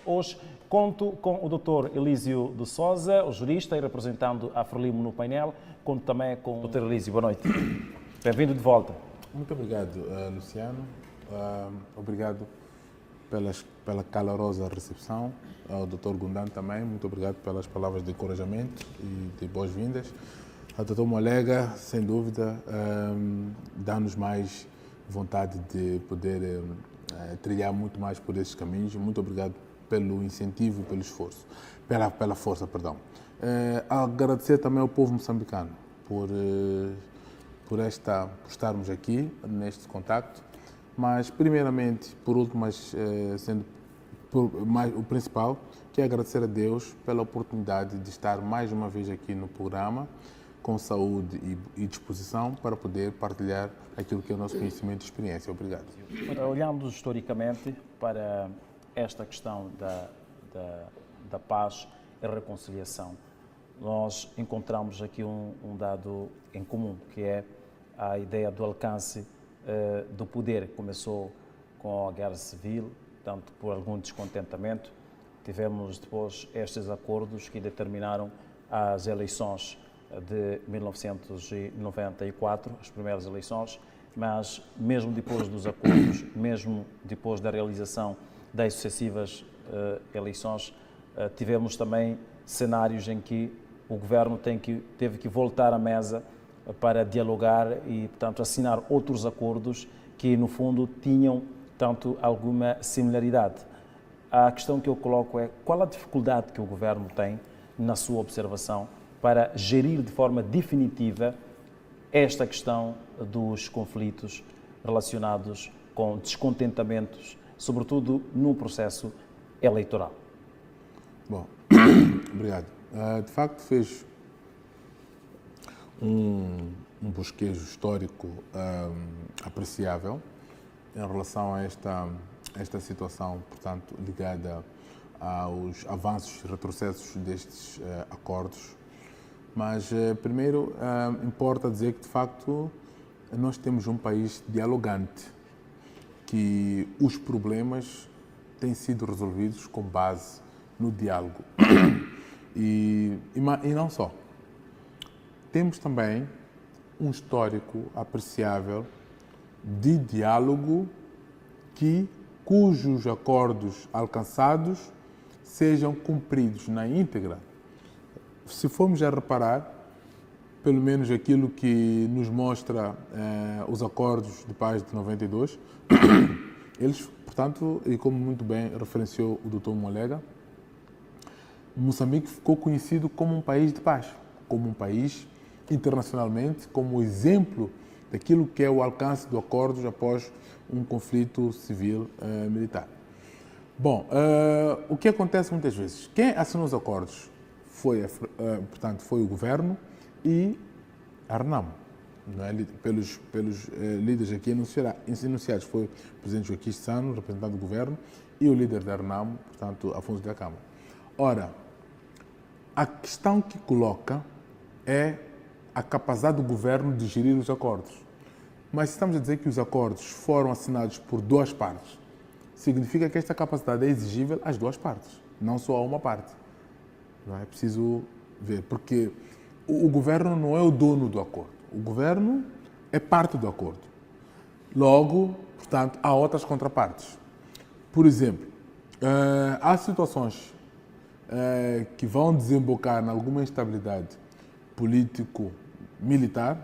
Hoje conto com o Dr. Elísio de Sousa, o jurista e representando a Frelimo no painel. Conto também com o Dr. Elísio. Boa noite. Bem-vindo de volta. Muito obrigado, Luciano. Obrigado pela calorosa recepção. Ao Dr. Gundan também, muito obrigado pelas palavras de encorajamento e de boas-vindas. Ao Dr. Molega, sem dúvida, dá-nos mais vontade de poder trilhar muito mais por esses caminhos. Muito obrigado pelo incentivo e pelo esforço, pela força, perdão. Agradecer também ao povo moçambicano por estarmos aqui neste contacto, mas primeiramente, por último, mas o principal, que é agradecer a Deus pela oportunidade de estar mais uma vez aqui no programa, com saúde e disposição para poder partilhar aquilo que é o nosso conhecimento e experiência. Obrigado. Olhando historicamente para esta questão da paz e reconciliação, nós encontramos aqui um dado em comum, que é a ideia do alcance do poder. Começou com a Guerra Civil, tanto por algum descontentamento. Tivemos depois estes acordos que determinaram as eleições de 1994, as primeiras eleições, mas mesmo depois dos acordos, mesmo depois da realização das sucessivas eleições, tivemos também cenários em que o governo teve que voltar à mesa para dialogar e, portanto, assinar outros acordos que, no fundo, tinham, tanto, alguma similaridade. A questão que eu coloco é qual a dificuldade que o governo tem, na sua observação, para gerir de forma definitiva esta questão dos conflitos relacionados com descontentamentos, sobretudo no processo eleitoral. Bom, obrigado. De facto, fez um bosquejo histórico apreciável em relação a esta situação, portanto, ligada aos avanços e retrocessos destes acordos. Mas, primeiro, importa dizer que, de facto, nós temos um país dialogante, que os problemas têm sido resolvidos com base no diálogo. E não só. Temos também um histórico apreciável de diálogo cujos acordos alcançados sejam cumpridos na íntegra. Se formos a reparar, pelo menos aquilo que nos mostra os acordos de paz de 92, eles, portanto, e como muito bem referenciou o Dr. Molega, Moçambique ficou conhecido como um país de paz, como um país internacionalmente, como exemplo daquilo que é o alcance de acordos após um conflito civil militar. Bom, o que acontece muitas vezes? Quem assinou os acordos portanto, foi o governo e a RENAMO, não é? pelos líderes aqui enunciados. Foi o presidente Joaquim Sano, representante do governo, e o líder da RENAMO, portanto, Afonso da Câmara. Ora, a questão que coloca é a capacidade do governo de gerir os acordos. Mas se estamos a dizer que os acordos foram assinados por duas partes, significa que esta capacidade é exigível às duas partes, não só a uma parte. Não é preciso ver, porque o governo não é o dono do acordo. O governo é parte do acordo. Logo, portanto, há outras contrapartes. Por exemplo, há situações que vão desembocar em alguma instabilidade político-militar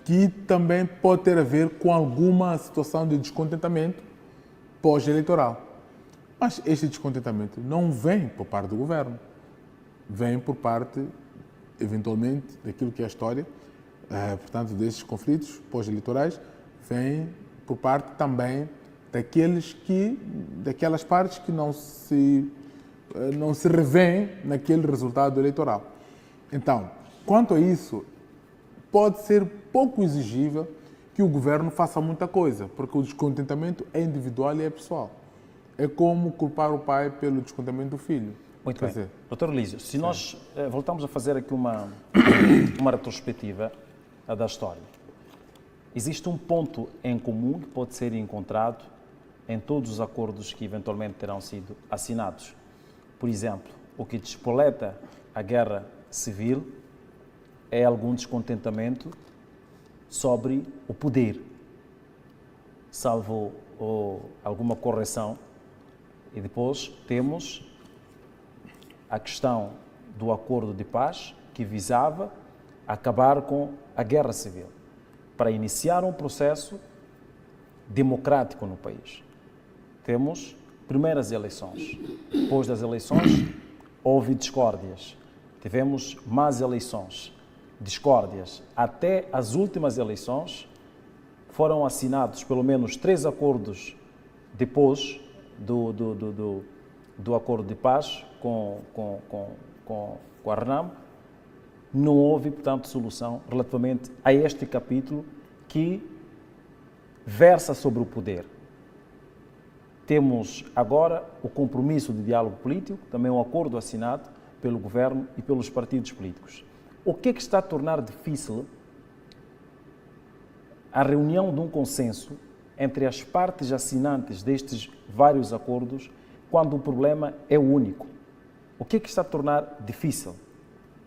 que também pode ter a ver com alguma situação de descontentamento pós-eleitoral. Mas este descontentamento não vem por parte do governo, vem por parte, eventualmente, daquilo que é a história, portanto, desses conflitos pós-eleitorais, vem por parte também daquelas partes que não se revêem naquele resultado eleitoral. Então, quanto a isso, pode ser pouco exigível que o governo faça muita coisa, porque o descontentamento é individual e é pessoal. É como culpar o pai pelo descontentamento do filho. Muito bem. Dizer, Dr. Elísio, se nós voltamos a fazer aqui uma retrospectiva da história, existe um ponto em comum que pode ser encontrado em todos os acordos que eventualmente terão sido assinados. Por exemplo, o que despoleta a guerra civil é algum descontentamento sobre o poder, salvo alguma correção. E depois temos a questão do acordo de paz, que visava acabar com a guerra civil, para iniciar um processo democrático no país. Temos primeiras eleições. Depois das eleições, houve discórdias. Tivemos mais eleições, discórdias. Até as últimas eleições foram assinados pelo menos 3 acordos depois do acordo de paz com a RENAMO. Não houve, portanto, solução relativamente a este capítulo que versa sobre o poder. Temos agora o compromisso de diálogo político, também um acordo assinado pelo governo e pelos partidos políticos. O que é que está a tornar difícil a reunião de um consenso entre as partes assinantes destes vários acordos, quando o problema é único? O que é que está a tornar difícil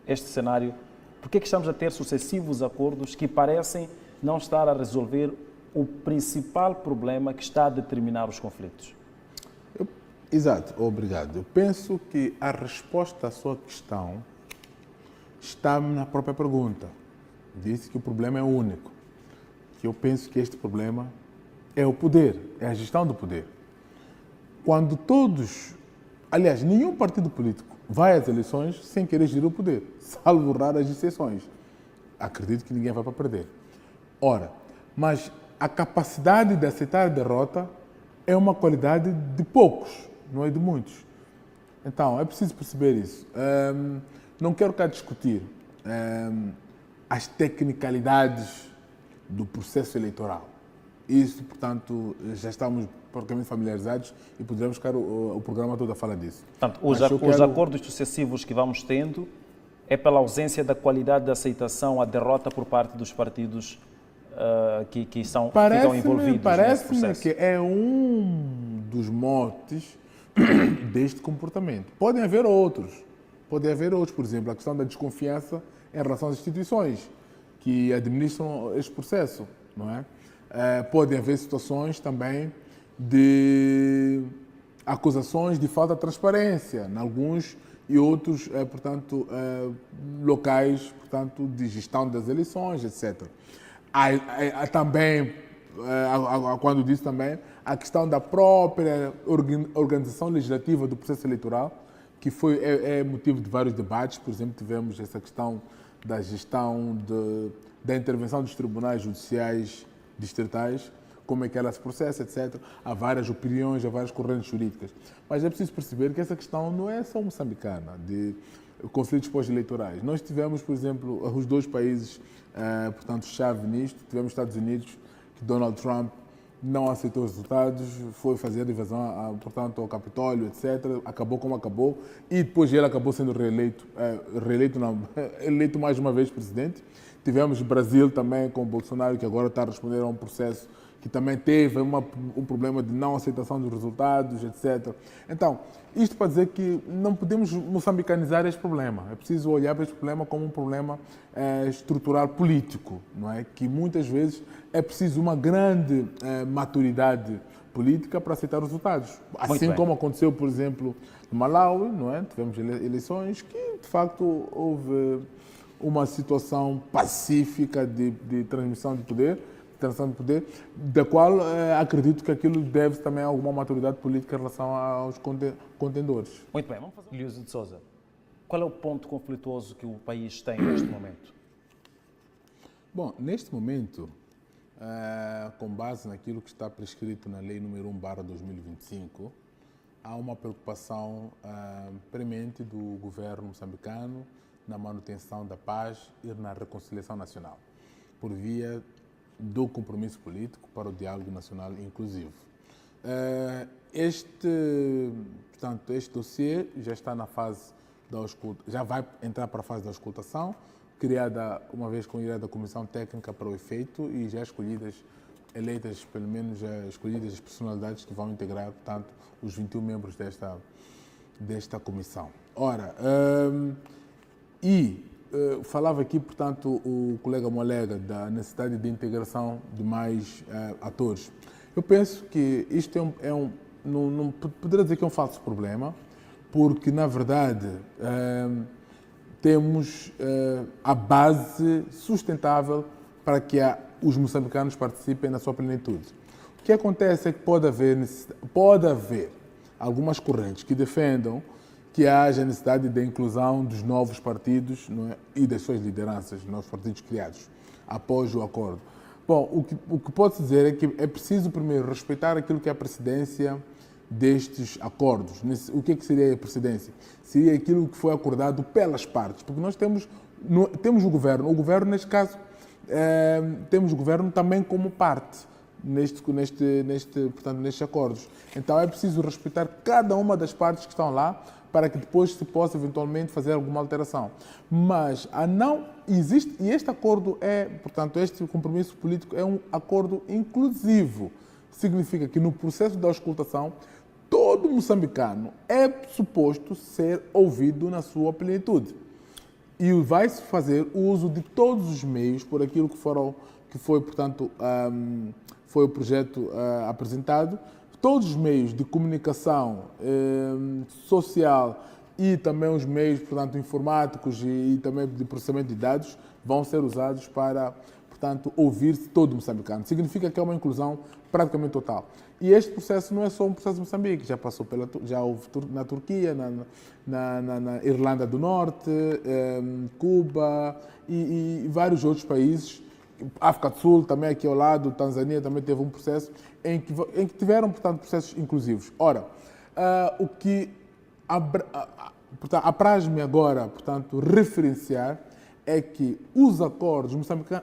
este cenário? Por que é que estamos a ter sucessivos acordos que parecem não estar a resolver o principal problema que está a determinar os conflitos? Exato, obrigado. Eu penso que a resposta à sua questão está na própria pergunta. Disse que o problema é único. Que eu penso que este problema é o poder, é a gestão do poder. Quando todos, aliás, nenhum partido político vai às eleições sem querer gerir o poder, salvo raras exceções. Acredito que ninguém vai para perder. Ora, mas a capacidade de aceitar a derrota é uma qualidade de poucos, não é de muitos. Então, é preciso perceber isso. Não quero cá discutir as tecnicalidades do processo eleitoral. Isso, portanto, já estamos praticamente familiarizados e poderemos ficar o programa todo a falar disso. Portanto, os acordos sucessivos que vamos tendo é pela ausência da qualidade de aceitação à derrota por parte dos partidos que ficam envolvidos nesse processo. Parece-me que é um dos motes deste comportamento. Podem haver outros, por exemplo, a questão da desconfiança em relação às instituições que administram este processo, não é? Podem haver situações também de acusações de falta de transparência em alguns e outros, portanto, locais, portanto, de gestão das eleições, etc. Há também, quando disse também, a questão da própria organização legislativa do processo eleitoral, que é motivo de vários debates. Por exemplo, tivemos essa questão da gestão da intervenção dos tribunais judiciais distritais, como é que ela se processa, etc. Há várias opiniões, há várias correntes jurídicas. Mas é preciso perceber que essa questão não é só moçambicana, de conflitos pós-eleitorais. Nós tivemos, por exemplo, os 2 países, portanto, chave nisto. Tivemos Estados Unidos, que Donald Trump não aceitou os resultados, foi fazer a invasão, portanto, ao Capitólio, etc. Acabou como acabou. E depois ele acabou sendo eleito mais uma vez presidente. Tivemos Brasil também com o Bolsonaro, que agora está a responder a um processo que também teve um problema de não aceitação dos resultados, etc. Então, isto para dizer que não podemos moçambicanizar este problema. É preciso olhar para este problema como um problema estrutural político, não é? Que muitas vezes é preciso uma grande maturidade política para aceitar os resultados. Assim como aconteceu, por exemplo, no Malawi, não é? Tivemos eleições que, de facto, houve uma situação pacífica de transmissão de poder, da qual acredito que aquilo deve também a alguma maturidade política em relação aos contendores. Muito bem, vamos fazer. Ilísio de Sousa, qual é o ponto conflituoso que o país tem neste momento? Bom, neste momento, com base naquilo que está prescrito na Lei número 1/2025, há uma preocupação premente do governo moçambicano na manutenção da paz e na reconciliação nacional, por via do compromisso político para o diálogo nacional inclusivo. Este dossiê já está na fase da auscultação, já vai entrar para a fase da auscultação, criada uma vez criada a comissão técnica para o efeito e já escolhidas eleitas, pelo menos escolhidas as personalidades que vão integrar, portanto, os 21 membros desta comissão. Ora, falava aqui, portanto, o colega Molega da necessidade de integração de mais atores. Eu penso que isto não poderia dizer que é um falso problema, porque, na verdade, temos a base sustentável para que os moçambicanos participem na sua plenitude. O que acontece é que pode haver algumas correntes que defendam que haja necessidade da inclusão dos novos partidos, não é? E das suas lideranças, novos partidos criados após o acordo. Bom, o que pode-se dizer é que é preciso primeiro respeitar aquilo que é a precedência destes acordos. O que seria a precedência? Seria aquilo que foi acordado pelas partes, porque nós temos o governo, neste caso, temos o governo também como parte portanto, nestes acordos. Então é preciso respeitar cada uma das partes que estão lá para que depois se possa eventualmente fazer alguma alteração. Mas não existe, e este acordo portanto, este compromisso político é um acordo inclusivo. Significa que no processo da auscultação, todo moçambicano é suposto ser ouvido na sua plenitude. E vai-se fazer uso de todos os meios por aquilo que foi, portanto, foi o projeto apresentado, todos os meios de comunicação social e também os meios, portanto, informáticos e também de processamento de dados vão ser usados para, portanto, ouvir-se todo moçambicano. Significa que é uma inclusão praticamente total. E este processo não é só um processo de Moçambique, já houve na Turquia, na Irlanda do Norte, Cuba e vários outros países. África do Sul, também aqui ao lado, Tanzânia também teve um processo em que tiveram, portanto, processos inclusivos. Ora, o que apraz-me agora, portanto, referenciar é que os acordos,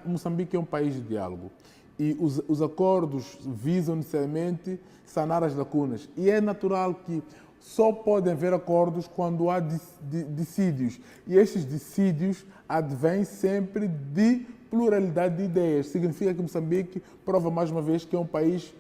Moçambique é um país de diálogo, e os acordos visam necessariamente sanar as lacunas. E é natural que só podem haver acordos quando há dissídios. E estes dissídios advêm sempre de pluralidade de ideias. Significa que Moçambique prova mais uma vez que é um país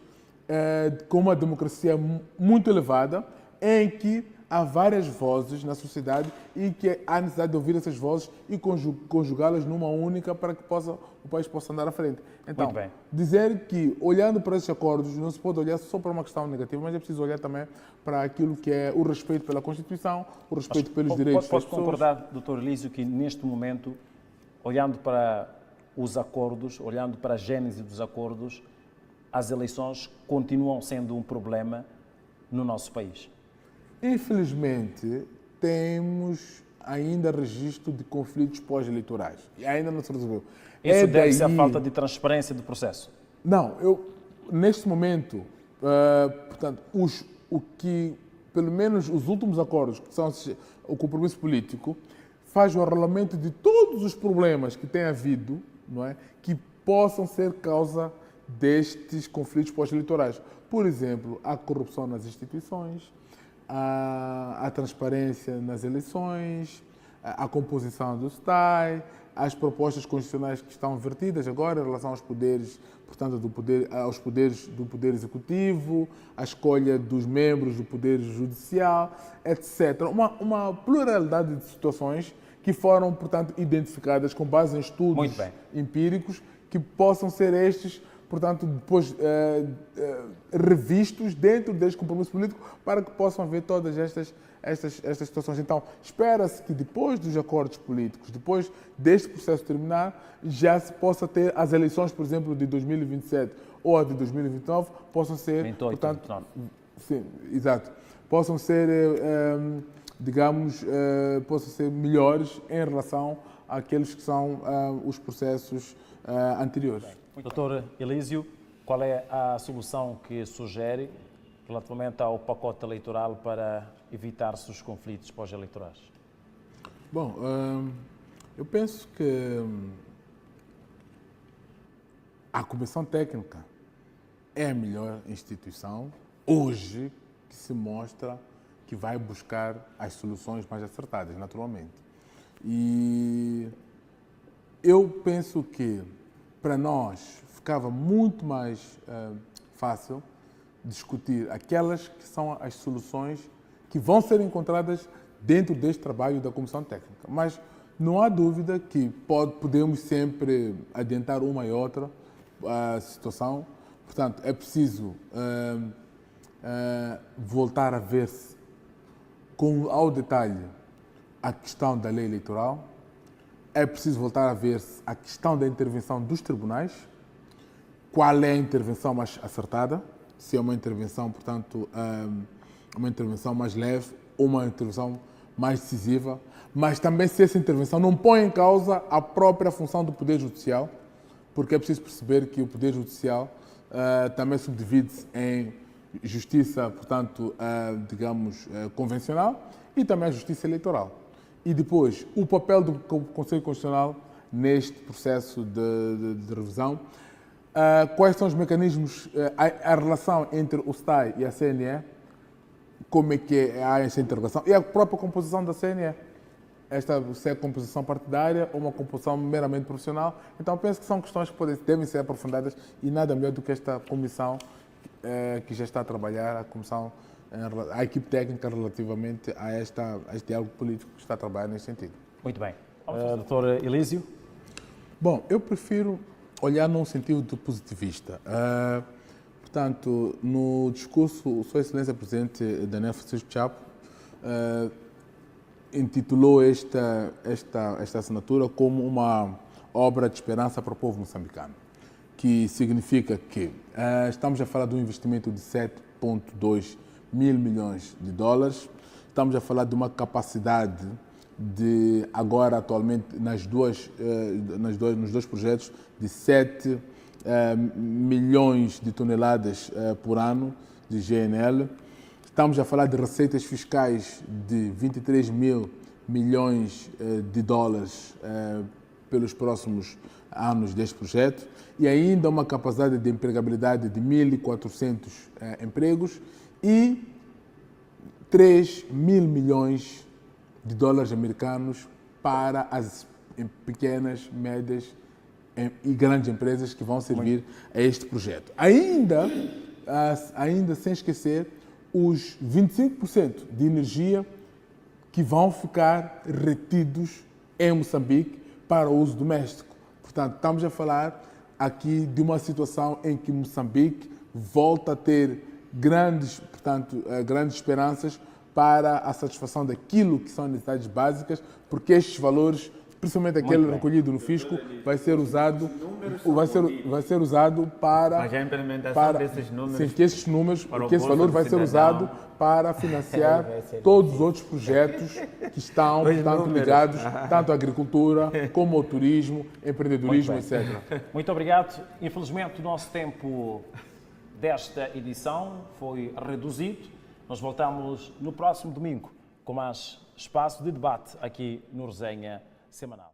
com uma democracia muito elevada, em que há várias vozes na sociedade e que há necessidade de ouvir essas vozes e conjugá-las numa única para que o país possa andar à frente. Então, dizer que, olhando para esses acordos, não se pode olhar só para uma questão negativa, mas é preciso olhar também para aquilo que é o respeito pela Constituição, o respeito pelos direitos das pessoas. Posso concordar, Dr. Elísio, que neste momento, olhando para os acordos, olhando para a gênese dos acordos, as eleições continuam sendo um problema no nosso país? Infelizmente, temos ainda registro de conflitos pós-eleitorais. E ainda não se resolveu. Isso deve-se à falta de transparência do processo? Não, neste momento, portanto, pelo menos os últimos acordos, que são o compromisso político, faz o arrolamento de todos os problemas que tem havido, não é, que possam ser causa destes conflitos pós-eleitorais. Por exemplo, a corrupção nas instituições, a transparência nas eleições, a composição do STAI, as propostas constitucionais que estão vertidas agora em relação aos poderes, portanto, aos poderes do Poder Executivo, a escolha dos membros do Poder Judicial, etc. Uma pluralidade de situações que foram, portanto, identificadas com base em estudos empíricos que possam ser estes, portanto, depois revistos dentro deste compromisso político para que possam haver todas estas situações. Então, espera-se que depois dos acordos políticos, depois deste processo terminar, já se possa ter as eleições, por exemplo, de 2027 ou a de 2029, possam ser, 28, portanto, sim, exato, possam ser, digamos, possam ser melhores em relação àqueles que são os processos anteriores. Doutor Elísio, qual é a solução que sugere relativamente ao pacote eleitoral para evitar-se os conflitos pós-eleitorais? Bom, eu penso que a Comissão Técnica é a melhor instituição hoje que se mostra que vai buscar as soluções mais acertadas, naturalmente. E eu penso que para nós ficava muito mais fácil discutir aquelas que são as soluções que vão ser encontradas dentro deste trabalho da Comissão Técnica. Mas não há dúvida que podemos sempre adiantar uma e outra situação. Portanto, é preciso voltar a ver-se ao detalhe a questão da lei eleitoral. É preciso voltar a ver-se a questão da intervenção dos tribunais. Qual é a intervenção mais acertada? Se é uma intervenção, portanto, uma intervenção mais leve ou uma intervenção mais decisiva, mas também se essa intervenção não põe em causa a própria função do Poder Judicial, porque é preciso perceber que o Poder Judicial também subdivide-se em justiça, portanto, digamos, convencional e também a justiça eleitoral. E depois, o papel do Conselho Constitucional neste processo de revisão. Quais são os mecanismos, a relação entre o STAI e a CNE, como é que há essa interrelação e a própria composição da CNE. Se é composição partidária ou uma composição meramente profissional. Então, penso que são questões que devem ser aprofundadas e nada melhor do que esta comissão que já está a trabalhar, a equipe técnica relativamente a este diálogo político que está a trabalhar nesse sentido. Muito bem. Doutor Elísio? Bom, eu prefiro olhar num sentido positivista. Portanto, no discurso, Sua Excelência Presidente Daniel Francisco Chapo intitulou esta assinatura como uma obra de esperança para o povo moçambicano, que significa que estamos a falar de um investimento de 7,2 mil milhões de dólares, estamos a falar de uma capacidade de, agora atualmente, nos dois projetos, de 7 milhões de toneladas por ano de GNL. Estamos a falar de receitas fiscais de 23 mil milhões de dólares pelos próximos anos deste projeto e ainda uma capacidade de empregabilidade de 1.400 empregos e 3 mil milhões de dólares americanos para as pequenas, médias e grandes empresas que vão servir a este projeto. Ainda sem esquecer os 25% de energia que vão ficar retidos em Moçambique para o uso doméstico. Portanto, estamos a falar aqui de uma situação em que Moçambique volta a ter grandes esperanças para a satisfação daquilo que são necessidades básicas, porque estes valores, principalmente aquele recolhido no fisco, vai ser usado para... Mas a implementação desses números... Sim, que esse valor vai ser usado para financiar todos os outros projetos que estão ligados tanto à agricultura como ao turismo, empreendedorismo, etc. Muito obrigado. Infelizmente, o nosso tempo desta edição foi reduzido. Nós voltamos no próximo domingo com mais espaço de debate aqui no Resenha Semanal.